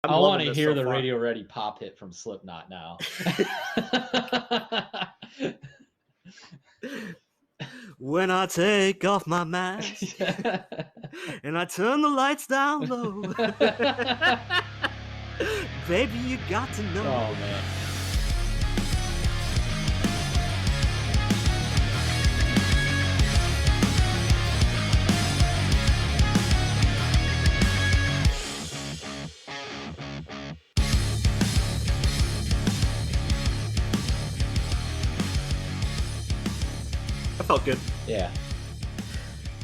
I want to hear the Radio Ready pop hit from Slipknot now. When I take off my mask and I turn the lights down low, baby, you got to know. Oh, man. That felt good. Yeah.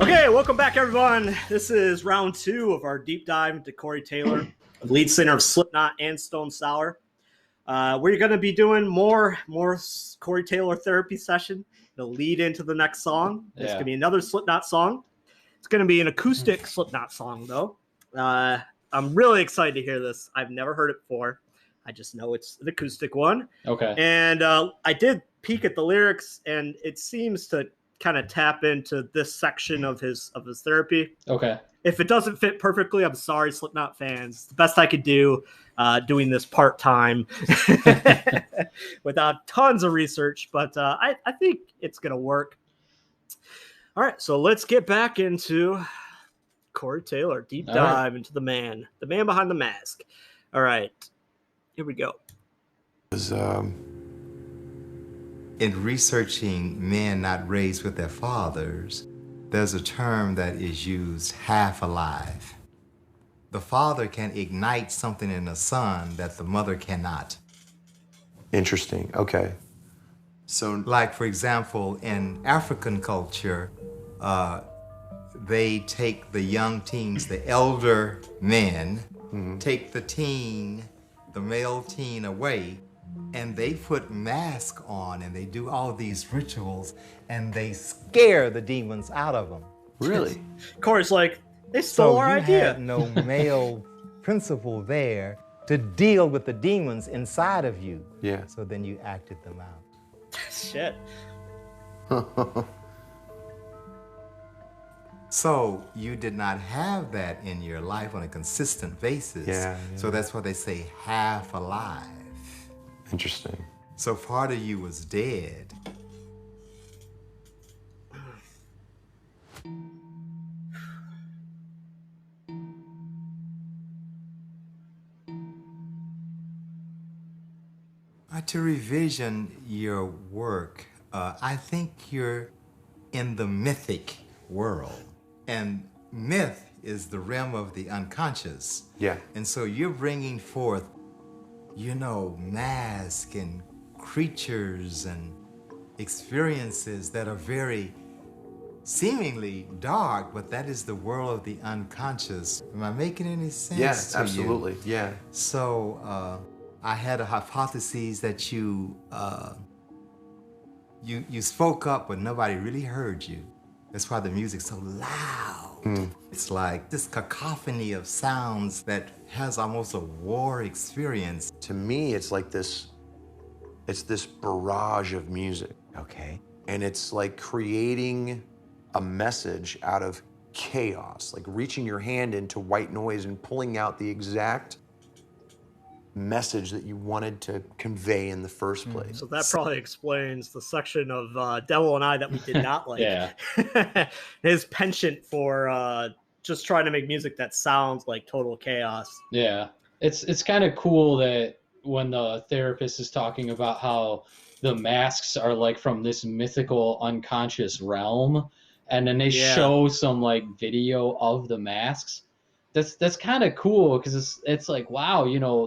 Okay, welcome back, everyone. This is round 2 of our deep dive into Corey Taylor, lead singer of Slipknot and Stone Sour. We're going to be doing more Corey Taylor therapy session to lead into the next song. It's going to be another Slipknot song. It's going to be an acoustic Slipknot song, though. I'm really excited to hear this. I've never heard it before. I just know it's an acoustic one. Okay. And I did peek at the lyrics, and it seems to kind of tap into this section of his therapy. Okay. If it doesn't fit perfectly, I'm sorry, Slipknot fans. It's the best I could do doing this part-time without tons of research, but I think it's going to work. All right, so let's get back into Corey Taylor. Deep dive into the man behind the mask. All right, here we go. In researching men not raised with their fathers, there's a term that is used, half alive. The father can ignite something in the son that the mother cannot. Interesting. Okay. So, like, for example, in African culture, they take the young teens, the elder men, take the male teen away, and they put masks on and they do all these rituals and they scare the demons out of them. Really? Corey's like, they stole our idea. So you had no male principle there to deal with the demons inside of you. Yeah. So then you acted them out. Shit. So you did not have that in your life on a consistent basis. Yeah. So that's why they say half alive. Interesting. So part of you was dead. To revision your work, I think you're in the mythic world. And myth is the realm of the unconscious. Yeah. And so you're bringing forth, masks and creatures and experiences that are very seemingly dark, but that is the world of the unconscious. Am I making any sense? Yes, to absolutely. You? Yeah. So I had a hypothesis that you spoke up, but nobody really heard you. That's why the music's so loud. It's like this cacophony of sounds that has almost a war experience. To me, it's like this barrage of music. Okay. And it's like creating a message out of chaos, like reaching your hand into white noise and pulling out the exact message that you wanted to convey in the first place. So that probably explains the section of Devil and I that we did not like. Yeah. His penchant for just trying to make music that sounds like total chaos. Yeah. It's kind of cool that when the therapist is talking about how the masks are like from this mythical unconscious realm, and then they show some like video of the masks. That's kind of cool because it's like, wow,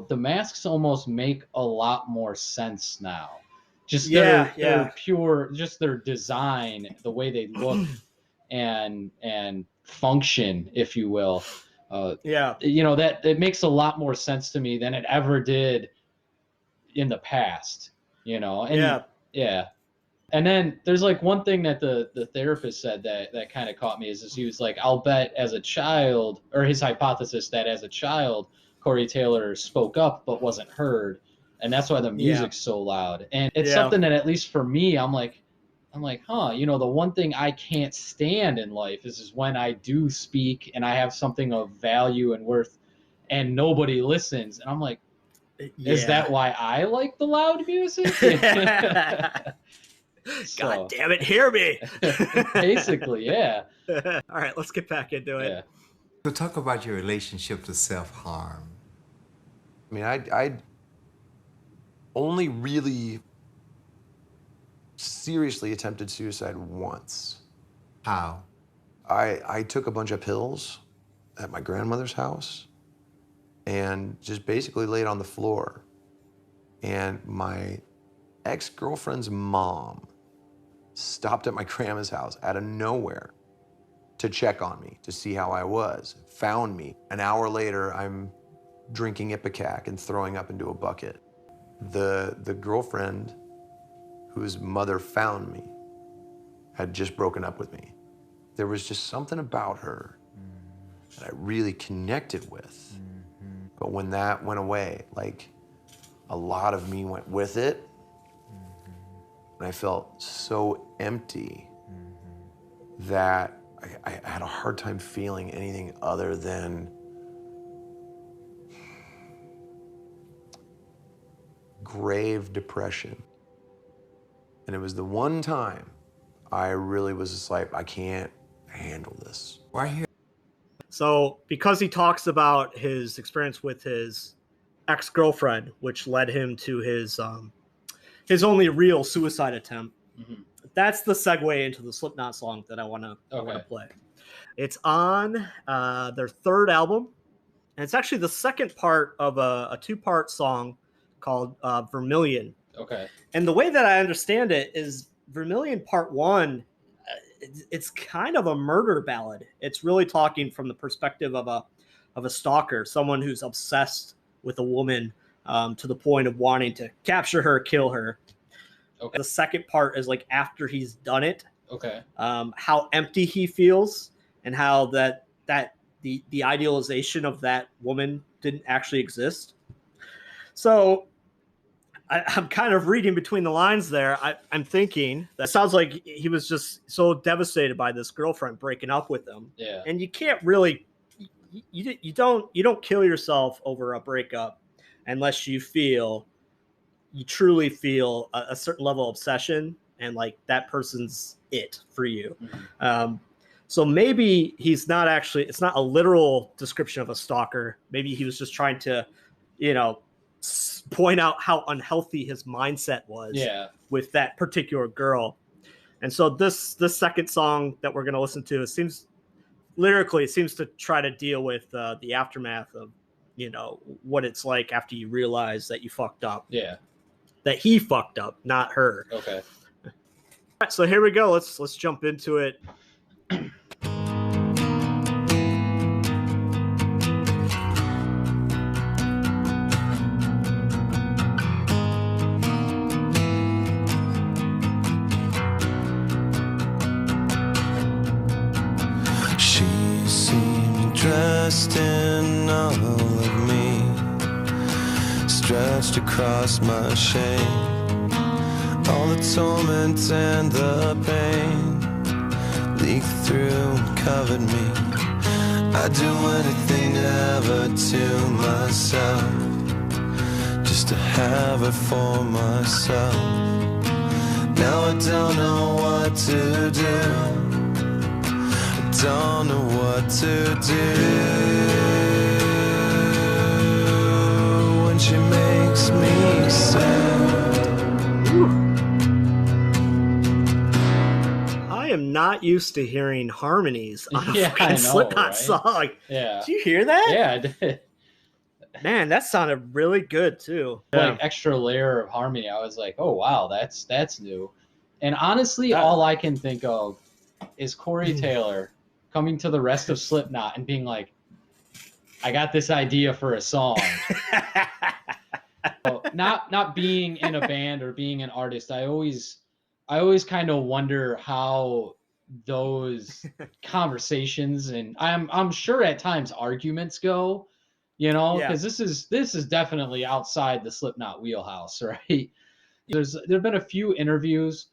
the masks almost make a lot more sense now. Just their pure, just their design, the way they look and function, if you will. That it makes a lot more sense to me than it ever did in the past. And then there's like one thing that the therapist said that kind of caught me is he was like, I'll bet as a child, or his hypothesis that as a child, Corey Taylor spoke up but wasn't heard. And that's why the music's so loud. And it's something that, at least for me, I'm like, the one thing I can't stand in life is when I do speak and I have something of value and worth and nobody listens. And I'm like, is that why I like the loud music? So, God damn it, hear me. basically, yeah. All right, let's get back into it. Yeah. So talk about your relationship to self-harm. I mean, I only really seriously attempted suicide once. How? I took a bunch of pills at my grandmother's house and just basically laid on the floor. And my ex-girlfriend's mom stopped at my grandma's house out of nowhere to check on me, to see how I was, found me. An hour later, I'm drinking Ipecac and throwing up into a bucket. The girlfriend whose mother found me had just broken up with me. There was just something about her that I really connected with. But when that went away, like a lot of me went with it. And I felt so empty that I had a hard time feeling anything other than grave depression. And it was the one time I really was just like, I can't handle this. Why here? So because he talks about his experience with his ex-girlfriend, which led him to his only real suicide attempt, that's the segue into the Slipknot song that I want to play. It's on their third album, and it's actually the second part of a two-part song called Vermilion. Okay. And the way that I understand it is Vermilion Part 1, it's kind of a murder ballad. It's really talking from the perspective of a stalker, someone who's obsessed with a woman to the point of wanting to capture her, kill her. Okay. The second part is like after he's done it. Okay. How empty he feels and how the idealization of that woman didn't actually exist. So I'm kind of reading between the lines there. I'm thinking that sounds like he was just so devastated by this girlfriend breaking up with him. Yeah. And you can't really, you don't kill yourself over a breakup unless you truly feel a certain level of obsession and like that person's it for you. So maybe it's not a literal description of a stalker. Maybe he was just trying to, point out how unhealthy his mindset was with that particular girl. And so this second song that we're going to listen to, it seems to try to deal with the aftermath of, what it's like after you realize that you fucked up. Yeah. That he fucked up, not her. Okay. All right, so here we go. Let's jump into it. Dressed in all of me, stretched across my shame, all the torment and the pain leaked through and covered me. I'd do anything to have her to myself, just to have her for myself. Now I don't know what to do, don't know what to do when she makes me sad. I am not used to hearing harmonies on a Yeah, I know, Slipknot right? song. Yeah. Did you hear that? Yeah, I did. Man, that sounded really good too. Like extra layer of harmony. I was like, oh wow, that's new. And honestly, all I can think of is Corey Taylor coming to the rest of Slipknot and being like, I got this idea for a song. So, not being in a band or being an artist, I always kind of wonder how those conversations, and I'm sure at times arguments go, because this is definitely outside the Slipknot wheelhouse, right? There've been a few interviews.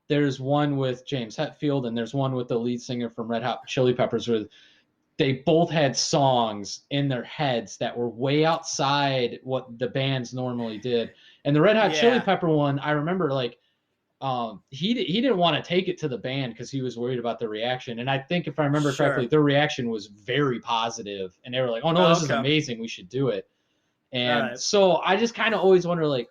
There's one with James Hetfield, and there's one with the lead singer from Red Hot Chili Peppers, where they both had songs in their heads that were way outside what the bands normally did. And the Red Hot Chili Pepper one, I remember like he didn't want to take it to the band because he was worried about the reaction. And I think if I remember correctly, their reaction was very positive, and they were like, "Oh no, this is amazing. We should do it." And so I just kind of always wonder, like,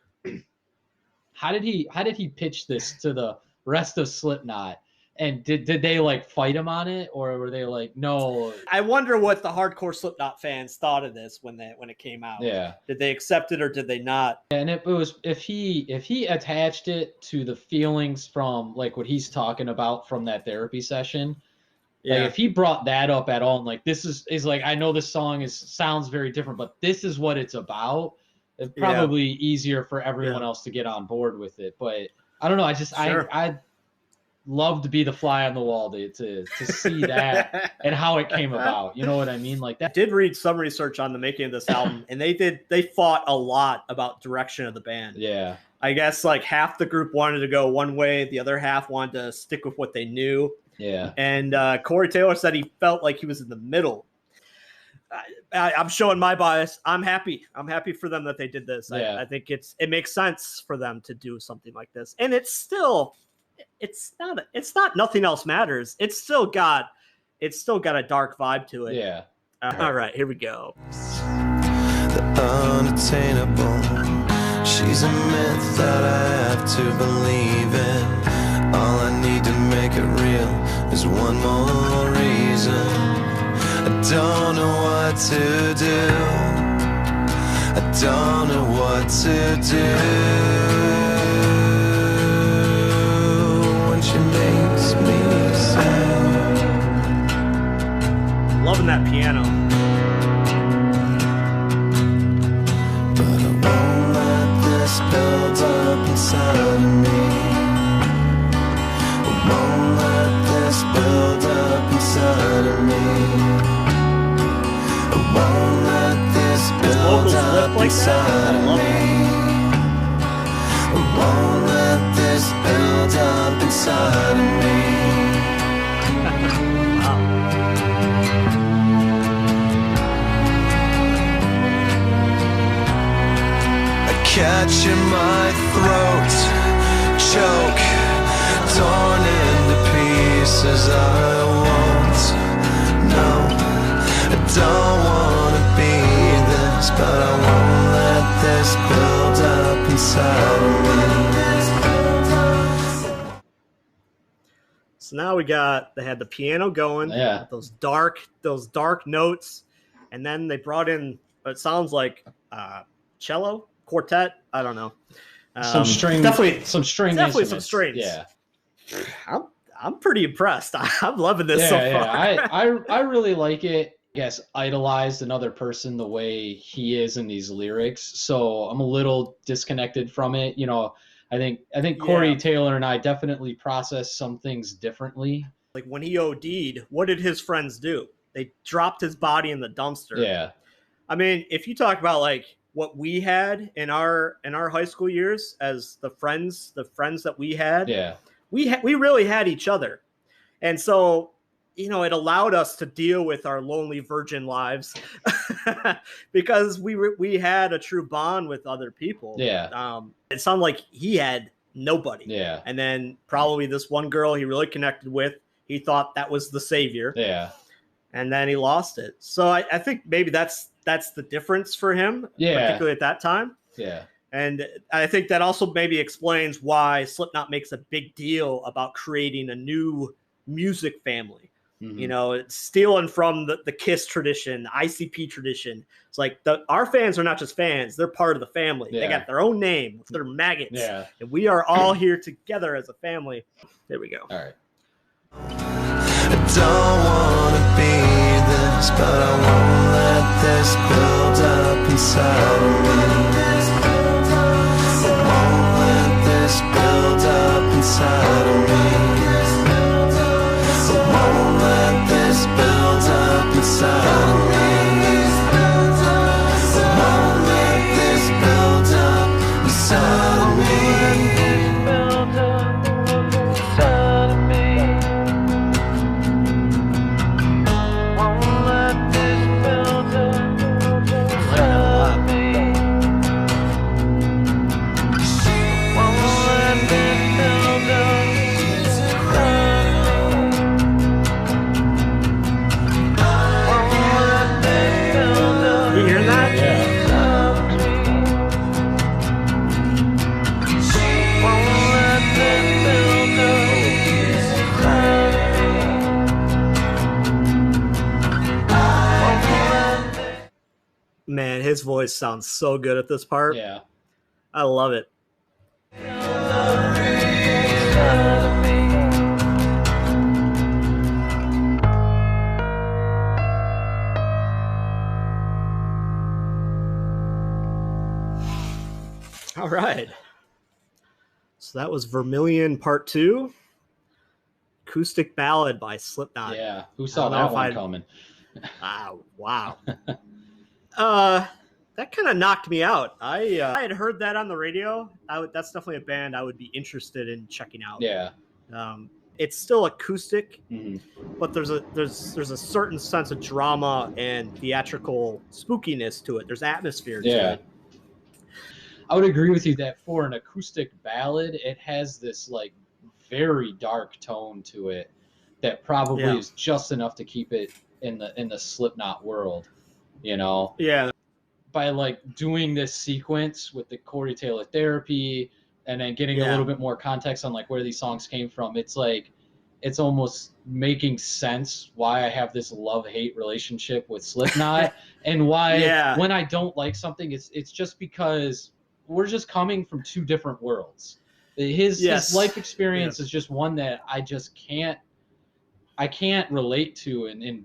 how did he pitch this to the rest of Slipknot? And did they like fight him on it, or were they like, no? I wonder what the hardcore Slipknot fans thought of this when it came out. Yeah. Did they accept it or did they not? And it was if he attached it to the feelings from like what he's talking about from that therapy session. Yeah. Like if he brought that up at all, and like this is like, I know this song sounds very different, but this is what it's about. It's probably easier for everyone else to get on board with it. But I don't know. I love to be the fly on the wall to see that and how it came about. You know what I mean? Like that. I did read some research on the making of this album, and they fought a lot about direction of the band. Yeah. I guess like half the group wanted to go one way, the other half wanted to stick with what they knew. Yeah. And Corey Taylor said he felt like he was in the middle. I'm showing my bias. I'm happy. I'm happy for them that they did this. Yeah. I think it makes sense for them to do something like this. And it's not Nothing Else Matters. It's still got a dark vibe to it. Yeah. All right, here we go. The unattainable. She's a myth that I have to believe in. All I need to make it real is one more reason. I don't know what to do. I don't know what to do. When she makes me sad. Loving that piano. But I won't let this build up inside of me. I won't let this build up inside of me. I won't let this build up inside of me. I won't let this build up inside of me. I catch in my throat, choke, torn into pieces. I won't, no, I don't want to be this, but I won't let this build up inside of me. So now they had the piano going, those dark notes, and then they brought in what sounds like cello quartet. I don't know, some strings. Definitely some strings. Yeah, I'm pretty impressed. I'm loving this so far. I really like it. I guess idolized another person the way he is in these lyrics, so I'm a little disconnected from it. You know, I think Corey Taylor and I definitely process some things differently. Like when he OD'd, what did his friends do? They dropped his body in the dumpster. Yeah. I mean, if you talk about like what we had in our high school years as the friends that we had, we really had each other. And so, you know, it allowed us to deal with our lonely virgin lives because we had a true bond with other people. Yeah. It sounded like he had nobody. Yeah. And then probably this one girl he really connected with, he thought that was the savior. Yeah. And then he lost it. So I think maybe that's the difference for him, particularly at that time. Yeah. And I think that also maybe explains why Slipknot makes a big deal about creating a new music family. Mm-hmm. You know, it's stealing from the KISS tradition, ICP tradition. It's like our fans are not just fans; they're part of the family. Yeah. They got their own name. They're maggots, and we are all here together as a family. There we go. All right. I don't want to be this, but I won't let this build up inside of me. I won't let this build up inside of me. I won't let this build up inside of me. I won't let this build up inside of me. Build up inside of me. Won't let voice sounds so good at this part. Yeah. I love it. All right. So that was Vermilion Part 2. Acoustic Ballad by Slipknot. Yeah. Who saw that one coming? Wow. That kind of knocked me out. I had heard that on the radio. That's definitely a band I would be interested in checking out. Yeah. It's still acoustic, Mhm. but there's a certain sense of drama and theatrical spookiness to it. There's atmosphere to Yeah. it. I would agree with you that for an acoustic ballad, it has this like very dark tone to it that probably is just enough to keep it in the Slipknot world, you know? Yeah. By like doing this sequence with the Corey Taylor therapy and then getting a little bit more context on like where these songs came from, it's like it's almost making sense why I have this love-hate relationship with Slipknot and why when I don't like something, it's just because we're just coming from two different worlds. His life experience is just one that I just can't relate to in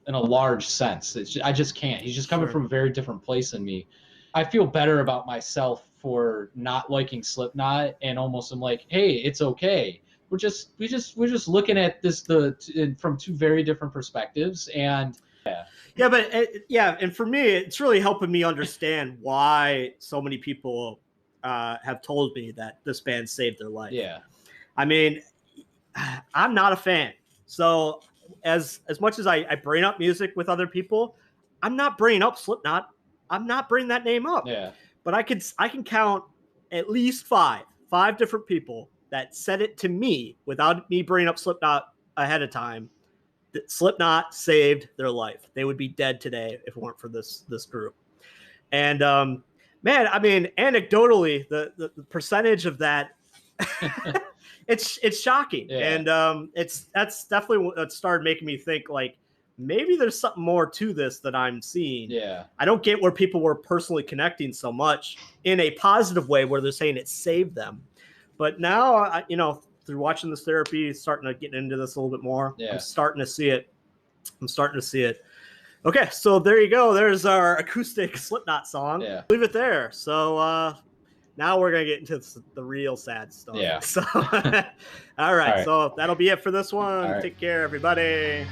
a large sense. I just can't. He's just coming from a very different place than me. I feel better about myself for not liking Slipknot and almost I'm like, hey, it's okay. We're just looking at this from two very different perspectives and and for me, it's really helping me understand why so many people have told me that this band saved their life. Yeah. I mean, I'm not a fan. So as much as I bring up music with other people, I'm not bringing up Slipknot. I'm not bringing that name up. Yeah. But I can count at least five different people that said it to me without me bringing up Slipknot ahead of time. That Slipknot saved their life. They would be dead today if it weren't for this group. And man, I mean, anecdotally, the percentage of that it's shocking. And that's definitely what started making me think like maybe there's something more to this that I'm seeing. Yeah. I don't get where people were personally connecting so much in a positive way where they're saying it saved them. But now, through watching this therapy, starting to get into this a little bit more. Yeah. I'm starting to see it. Okay, so there you go. There's our acoustic Slipknot song. Yeah. Leave it there. So now we're going to get into the real sad stuff. Yeah. So, all right. So that'll be it for this one. All right. Take care, everybody.